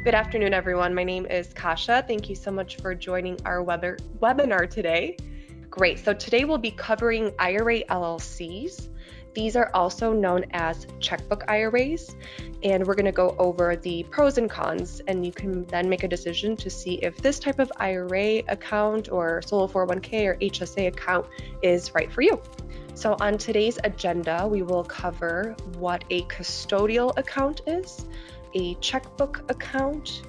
Good afternoon, everyone. My name is Kasha. Thank you so much for joining our webinar today. Great. So today we'll be covering IRA LLCs. These are also known as checkbook IRAs, and we're going to go over the pros and cons, and you can then make a decision to see if this type of IRA account or solo 401k or HSA account is right for you. So on today's agenda, we will cover what a custodial account is, a checkbook account,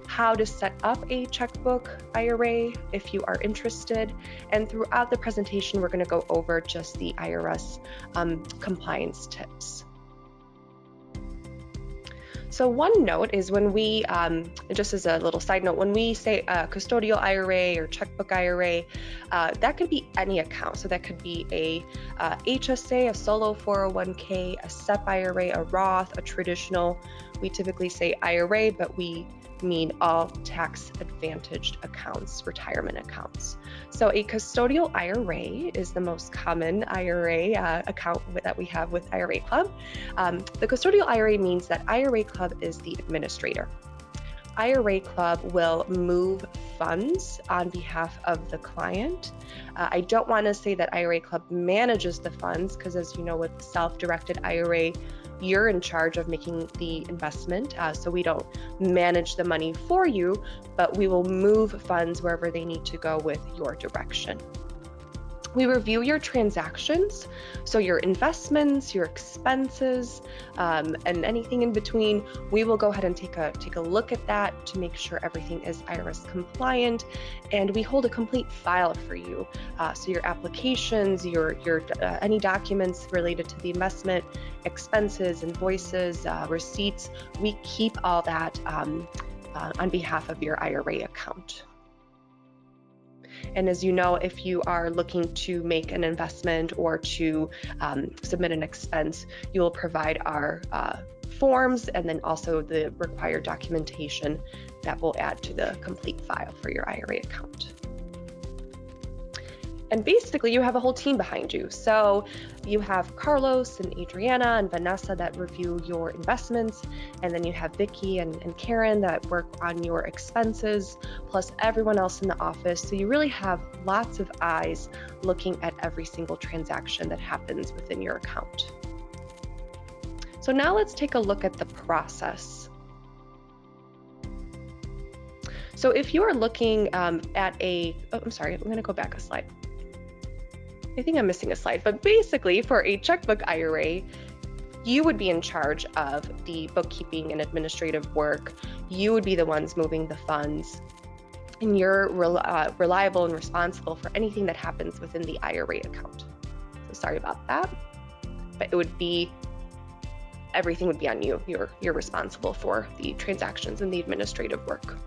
how to set up a checkbook IRA if you are interested, and throughout the presentation we're going to go over just the IRS compliance tips. So one note is when we, just as a little side note, when we say custodial IRA or checkbook IRA, that could be any account. So that could be a HSA, a solo 401k, a SEP IRA, a Roth, a traditional. We typically say IRA, but we mean all tax advantaged accounts, retirement accounts. So a custodial IRA is the most common IRA account that we have with IRA Club. The custodial IRA means that IRA Club is the administrator. IRA Club will move funds on behalf of the client. I don't want to say that IRA Club manages the funds because, as you know, with self-directed IRA, you're in charge of making the investment, so we don't manage the money for you, but we will move funds wherever they need to go with your direction. We review your transactions, so your investments, your expenses, and anything in between. We will go ahead and take a look at that to make sure everything is IRS compliant, and we hold a complete file for you. So your applications, your any documents related to the investment, expenses, invoices, receipts, we keep all that on behalf of your IRA account. And as you know, if you are looking to make an investment or to submit an expense, you will provide our forms and then also the required documentation that will add to the complete file for your IRA account. And basically, you have a whole team behind you. So you have Carlos and Adriana and Vanessa that review your investments, and then you have Vicky and Karen that work on your expenses, plus everyone else in the office. So you really have lots of eyes looking at every single transaction that happens within your account. So now let's take a look at the process. So if you are looking at I'm sorry, I'm going to go back a slide. I think I'm missing a slide, but basically for a checkbook IRA, you would be in charge of the bookkeeping and administrative work. You would be the ones moving the funds, and you're reliable and responsible for anything that happens within the IRA account. So sorry about that, but everything would be on you. You're responsible for the transactions and the administrative work.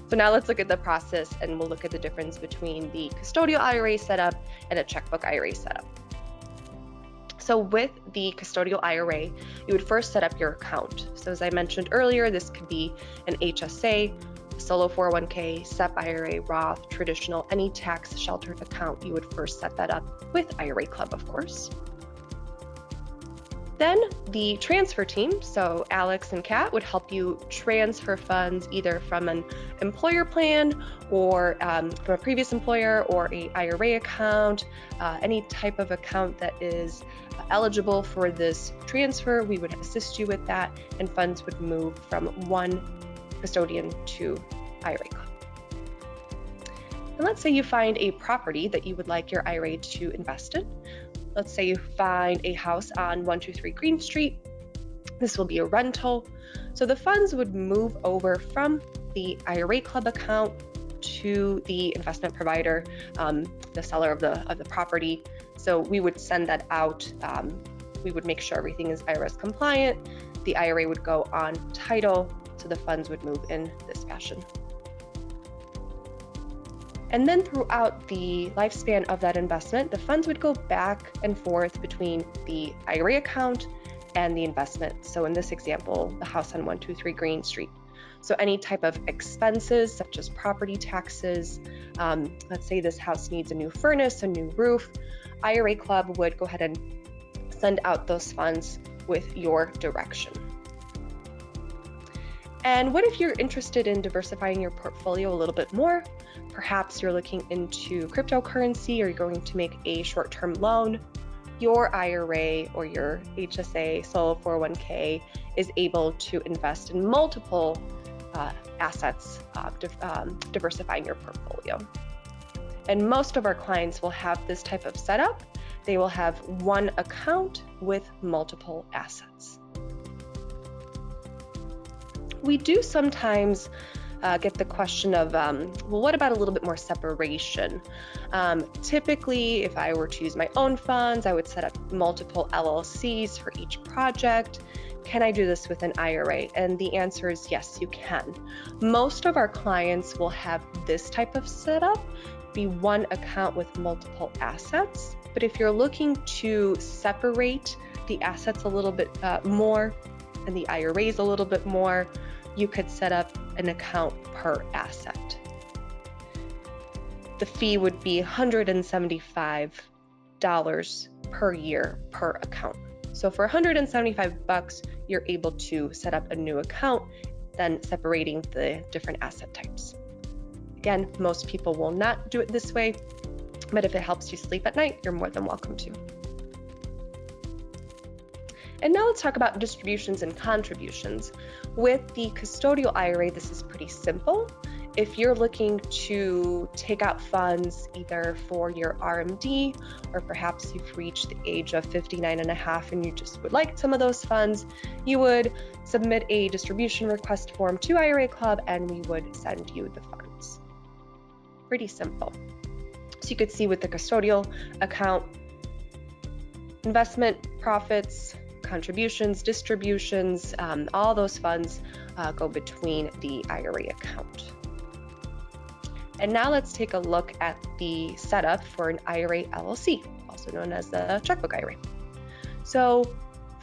So now let's look at the process, and we'll look at the difference between the custodial IRA setup and a checkbook IRA setup. So with the custodial IRA, you would first set up your account. So as I mentioned earlier, this could be an HSA, solo 401k, SEP IRA, Roth, traditional, any tax sheltered account. You would first set that up with IRA Club, of course. Then the transfer team, so Alex and Kat, would help you transfer funds either from an employer plan or from a previous employer or a IRA account, any type of account that is eligible for this transfer. We would assist you with that, and funds would move from one custodian to IRA Club. And let's say you find a property that you would like your IRA to invest in. Let's say you find a house on 123 Green Street. This will be a rental. So the funds would move over from the IRA Club account to the investment provider, the seller of the property. So we would send that out. We would make sure everything is IRS compliant. The IRA would go on title, so the funds would move in this fashion. And then throughout the lifespan of that investment, the funds would go back and forth between the IRA account and the investment. So in this example, the house on 123 Green Street. So any type of expenses such as property taxes, let's say this house needs a new furnace, a new roof, IRA Club would go ahead and send out those funds with your direction. And what if you're interested in diversifying your portfolio a little bit more? Perhaps you're looking into cryptocurrency, or you're going to make a short-term loan. Your IRA or your HSA, so 401k, is able to invest in multiple assets, diversifying your portfolio. And most of our clients will have this type of setup. They will have one account with multiple assets. We do sometimes get the question of, well, what about a little bit more separation? Typically, if I were to use my own funds, I would set up multiple LLCs for each project. Can I do this with an IRA? And the answer is yes, you can. Most of our clients will have this type of setup, be one account with multiple assets. But if you're looking to separate the assets a little bit more and the IRAs a little bit more, you could set up an account per asset. The fee would be $175 per year per account. So for $175, you're able to set up a new account, then separating the different asset types. Again, most people will not do it this way, but if it helps you sleep at night, you're more than welcome to. And now let's talk about distributions and contributions. With the custodial IRA, this is pretty simple. If you're looking to take out funds either for your RMD, or perhaps you've reached the age of 59 and a half and you just would like some of those funds, you would submit a distribution request form to IRA Club and we would send you the funds. Pretty simple. So you could see with the custodial account, investment profits, contributions, distributions, all those funds go between the IRA account. And now let's take a look at the setup for an IRA LLC, also known as the Checkbook IRA. So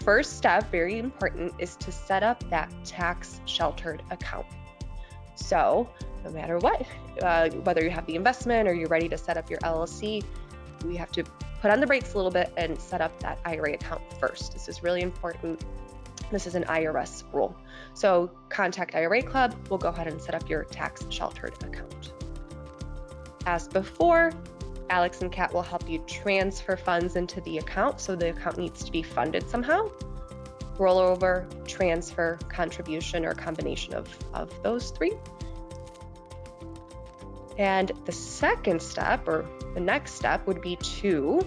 first step, very important, is to set up that tax sheltered account. So no matter what, whether you have the investment or you're ready to set up your LLC, we have to put on the brakes a little bit and set up that IRA account first. This is really important. This is an IRS rule. So contact IRA Club. We'll go ahead and set up your tax sheltered account. As before, Alex and Kat will help you transfer funds into the account. So the account needs to be funded somehow. Rollover, transfer, contribution, or a combination of those three. And the second step, or the next step, would be to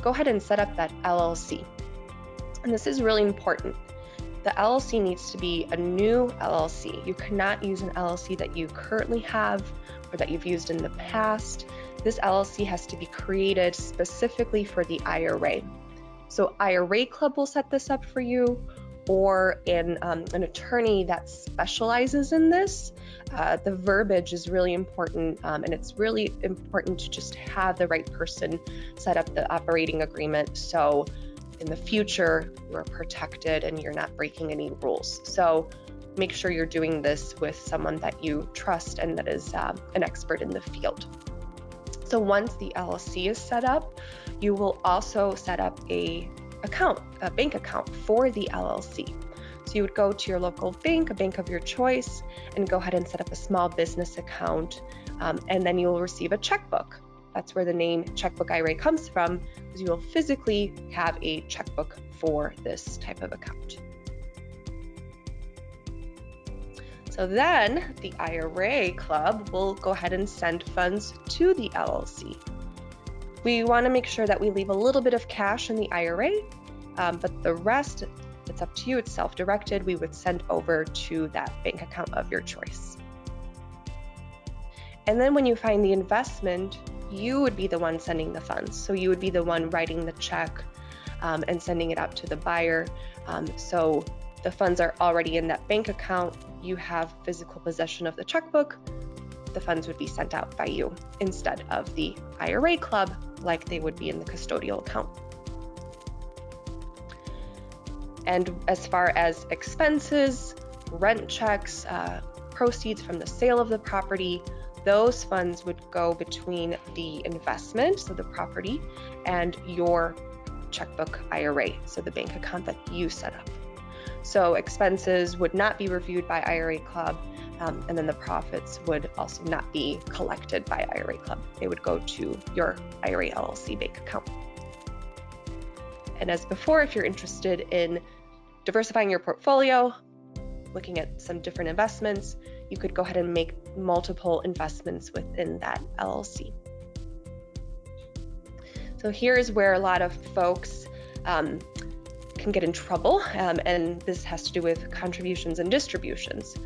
go ahead and set up that LLC. And this is really important. The LLC needs to be a new LLC. You cannot use an LLC that you currently have or that you've used in the past. This LLC has to be created specifically for the IRA. So IRA Club will set this up for you, or an attorney that specializes in this. The verbiage is really important, and it's really important to just have the right person set up the operating agreement, so in the future you are protected and you're not breaking any rules. So make sure you're doing this with someone that you trust and that is an expert in the field. So once the LLC is set up, you will also set up a bank account for the LLC. So you would go to your local bank, a bank of your choice, and go ahead and set up a small business account, and then you will receive a checkbook. That's where the name Checkbook IRA comes from, because you will physically have a checkbook for this type of account. So then the IRA Club will go ahead and send funds to the LLC. We want to make sure that we leave a little bit of cash in the IRA, but the rest, it's up to you, it's self-directed. We would send over to that bank account of your choice. And then when you find the investment, you would be the one sending the funds. So you would be the one writing the check and sending it out to the buyer. So the funds are already in that bank account. You have physical possession of the checkbook. The funds would be sent out by you instead of the IRA Club, like they would be in the custodial account. And as far as expenses, rent checks, proceeds from the sale of the property, those funds would go between the investment, so the property, and your checkbook IRA, so the bank account that you set up. So expenses would not be reviewed by IRA Club, and then the profits would also not be collected by IRA Club. They would go to your IRA LLC bank account. And as before, if you're interested in diversifying your portfolio, looking at some different investments, you could go ahead and make multiple investments within that LLC. So here's where a lot of folks can get in trouble, and this has to do with contributions and distributions.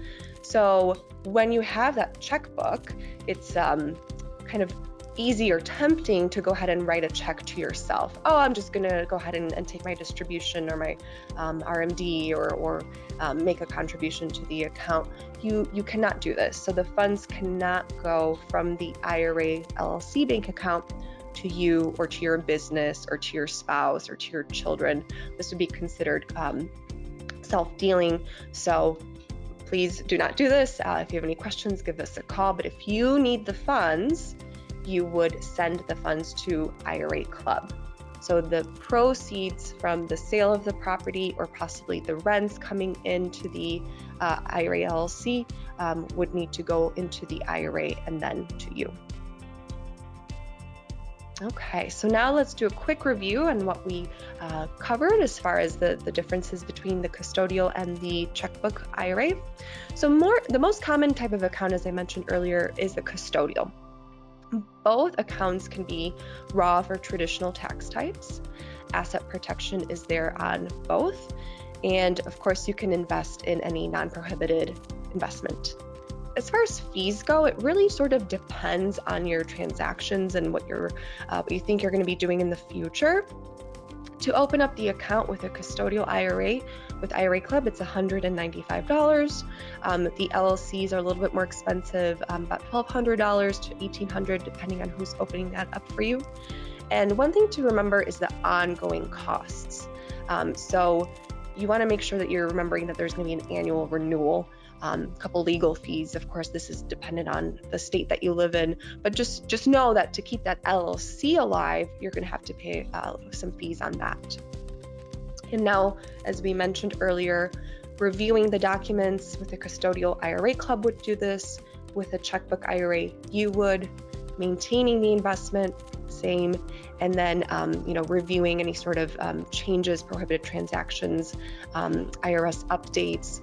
So when you have that checkbook, it's kind of easy or tempting to go ahead and write a check to yourself. Oh, I'm just gonna go ahead and take my distribution or my RMD or make a contribution to the account. You cannot do this. So the funds cannot go from the IRA LLC bank account to you or to your business or to your spouse or to your children. This would be considered self-dealing. So please do not do this. If you have any questions, give us a call. But if you need the funds, you would send the funds to IRA Club. So the proceeds from the sale of the property or possibly the rents coming into the IRA LLC would need to go into the IRA and then to you. Okay, so now let's do a quick review on what we covered as far as the differences between the custodial and the checkbook IRA. So the most common type of account, as I mentioned earlier, is the custodial. Both accounts can be Roth or traditional tax types. Asset protection is there on both. And of course, you can invest in any non-prohibited investment. As far as fees go, it really sort of depends on your transactions and what you think you're going to be doing in the future. To open up the account with a custodial IRA with IRA Club, it's $195. The LLCs are a little bit more expensive, about $1,200 to $1,800, depending on who's opening that up for you. And one thing to remember is the ongoing costs. So you want to make sure that you're remembering that there's going to be an annual renewal. A couple legal fees. Of course, this is dependent on the state that you live in, but just know that to keep that LLC alive, you're going to have to pay some fees on that. And now, as we mentioned earlier, reviewing the documents with a custodial IRA Club would do this. With a checkbook IRA, you would. Maintaining the investment, same. And then, reviewing any sort of changes, prohibited transactions, IRS updates.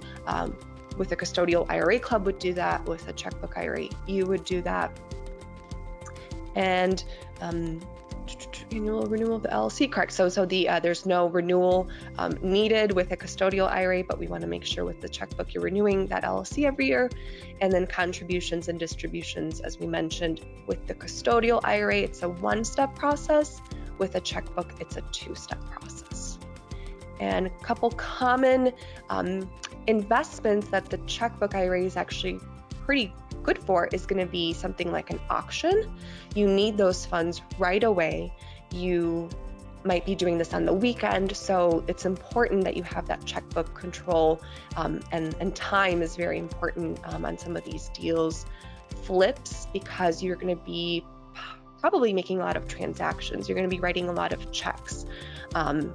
With a custodial IRA Club would do that. With a checkbook IRA, you would do that. And annual renewal of the LLC, correct. So there's no renewal needed with a custodial IRA, but we want to make sure with the checkbook you're renewing that LLC every year. And then contributions and distributions, as we mentioned, with the custodial IRA, it's a one-step process. With a checkbook, it's a two-step process. And a couple common investments that the checkbook IRA is actually pretty good for is going to be something like an auction. You need those funds right away. You might be doing this on the weekend, so it's important that you have that checkbook control, and time is very important on some of these deals. Flips, because you're going to be probably making a lot of transactions. You're going to be writing a lot of checks.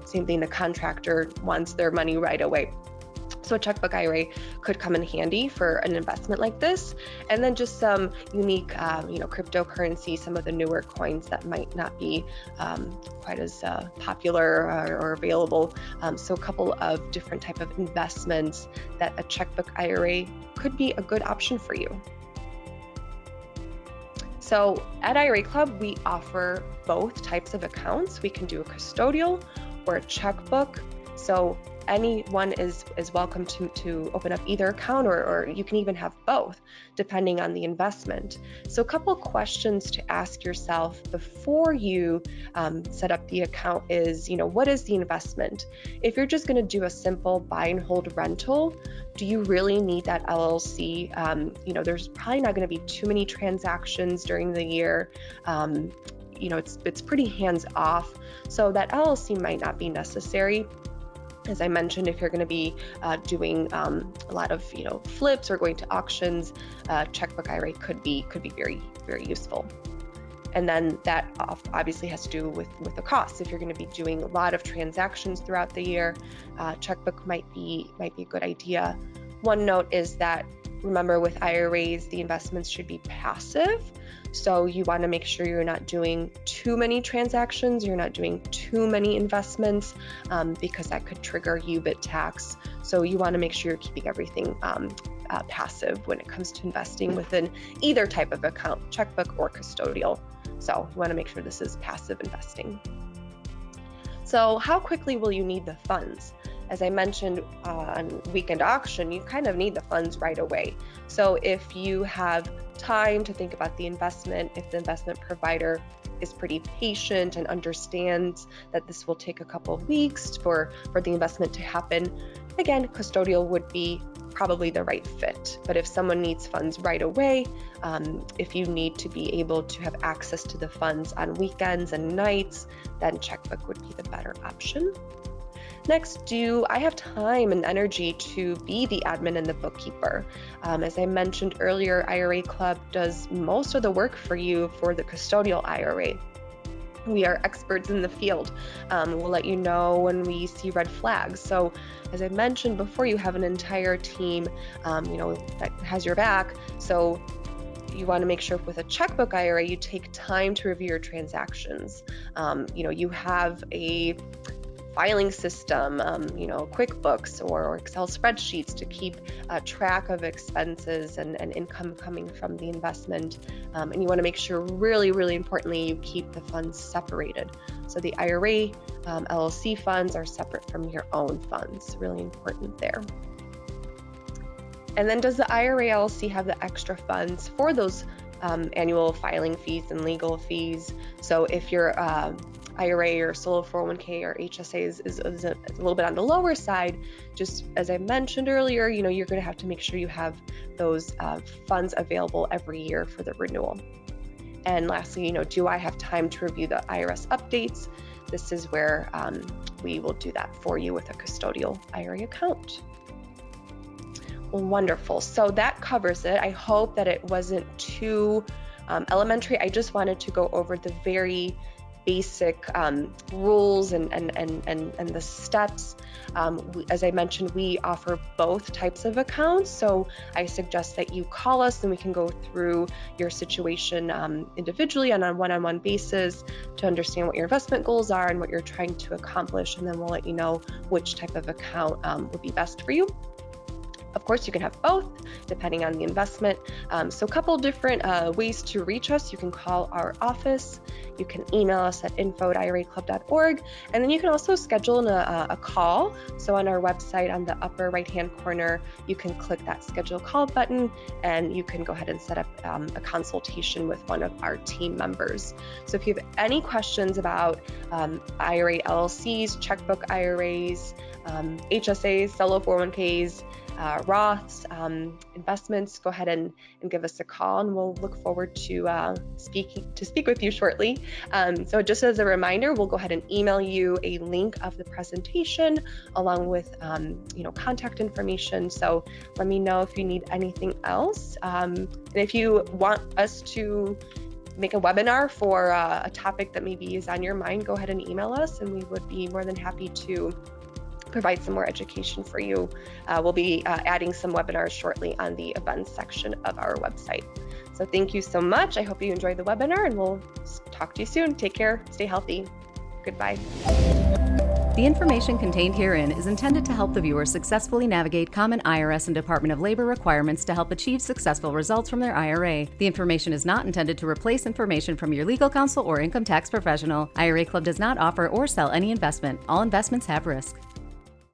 Same thing, the contractor wants their money right away. So a checkbook IRA could come in handy for an investment like this. And then just some unique, cryptocurrency, some of the newer coins that might not be quite as popular or available. So a couple of different type of investments that a checkbook IRA could be a good option for you. So at IRA Club, we offer both types of accounts. We can do a custodial or a checkbook. So anyone is welcome to open up either account, or you can even have both, depending on the investment. So a couple questions to ask yourself before you set up the account is, what is the investment? If you're just going to do a simple buy and hold rental, do you really need that LLC? There's probably not going to be too many transactions during the year. It's pretty hands off. So that LLC might not be necessary. As I mentioned, if you're going to be doing a lot of flips or going to auctions, checkbook IRA could be very, very useful. And then that obviously has to do with the costs. If you're going to be doing a lot of transactions throughout the year, checkbook might be a good idea. One note is that, remember, with IRAs, the investments should be passive. So you want to make sure you're not doing too many transactions, you're not doing too many investments, because that could trigger UBIT tax. So you want to make sure you're keeping everything passive when it comes to investing within either type of account, checkbook or custodial. So you want to make sure this is passive investing. So how quickly will you need the funds? As I mentioned on weekend auction, you kind of need the funds right away. So if you have time to think about the investment, if the investment provider is pretty patient and understands that this will take a couple of weeks for the investment to happen, again, custodial would be probably the right fit. But if someone needs funds right away, if you need to be able to have access to the funds on weekends and nights, then checkbook would be the better option. Next, do I have time and energy to be the admin and the bookkeeper? As I mentioned earlier, IRA Club does most of the work for you for the custodial IRA. We are experts in the field. We'll let you know when we see red flags. So as I mentioned before, you have an entire team, that has your back. So you want to make sure with a checkbook IRA, you take time to review your transactions. You have a filing system, QuickBooks or Excel spreadsheets to keep track of expenses and income coming from the investment. And you want to make sure, really, really importantly, you keep the funds separated. So the IRA LLC funds are separate from your own funds. Really important there. And then does the IRA LLC have the extra funds for those annual filing fees and legal fees? So if your IRA or solo 401k or HSA is a little bit on the lower side, just as I mentioned earlier, you're going to have to make sure you have those funds available every year for the renewal. And lastly, do I have time to review the IRS updates? This is where we will do that for you with a custodial IRA account. Well, wonderful. So that covers it. I hope that it wasn't too elementary. I just wanted to go over the very basic rules and the steps. As I mentioned, we offer both types of accounts, so I suggest that you call us and we can go through your situation individually on a one-on-one basis to understand what your investment goals are and what you're trying to accomplish, and then we'll let you know which type of account would be best for you. Of course, you can have both depending on the investment. So a couple different ways to reach us. You can call our office, you can email us at info@iraclub.org, and then you can also schedule a call. So on our website, on the upper right-hand corner, you can click that schedule call button, and you can go ahead and set up a consultation with one of our team members. So if you have any questions about IRA LLCs, checkbook IRAs, HSAs, solo 401ks, Roths, investments, go ahead and give us a call, and we'll look forward to speak with you shortly. So just as a reminder, we'll go ahead and email you a link of the presentation along with contact information. So let me know if you need anything else. And if you want us to make a webinar for a topic that maybe is on your mind, go ahead and email us, and we would be more than happy to provide some more education for you. We'll be adding some webinars shortly on the events section of our website. So thank you so much. I hope you enjoyed the webinar, and we'll talk to you soon. Take care, stay healthy. Goodbye. The information contained herein is intended to help the viewer successfully navigate common IRS and Department of Labor requirements to help achieve successful results from their IRA. The information is not intended to replace information from your legal counsel or income tax professional. IRA Club does not offer or sell any investment. All investments have risk.